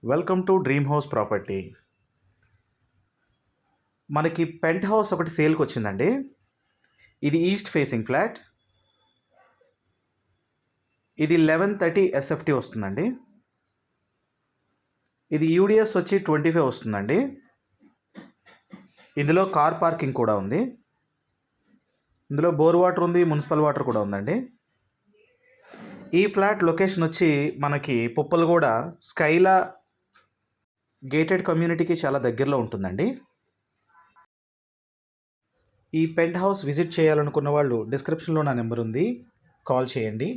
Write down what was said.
Welcome to dream house property. మనకి pent house ఒకటి సేల్కి వచ్చిందండి. ఇది ఈస్ట్ ఫేసింగ్ ఫ్లాట్. ఇది 1130 ఎస్ఎఫ్టీ వస్తుందండి. ఇది యూడిఎస్ వచ్చి 25 వస్తుందండి. ఇందులో కార్ పార్కింగ్ కూడా ఉంది. ఇందులో బోర్ వాటర్ ఉంది, మున్సిపల్ వాటర్ కూడా ఉందండి. ఈ ఫ్లాట్ లొకేషన్ వచ్చి మనకి పుప్పలగూడ స్కైలా గేటెడ్ కమ్యూనిటీకి చాలా దగ్గరలో ఉంటుందండి. ఈ పెంట్ హౌస్ విజిట్ చేయాలనుకున్న వాళ్ళు డిస్క్రిప్షన్లో నా నెంబర్ ఉంది, కాల్ చేయండి.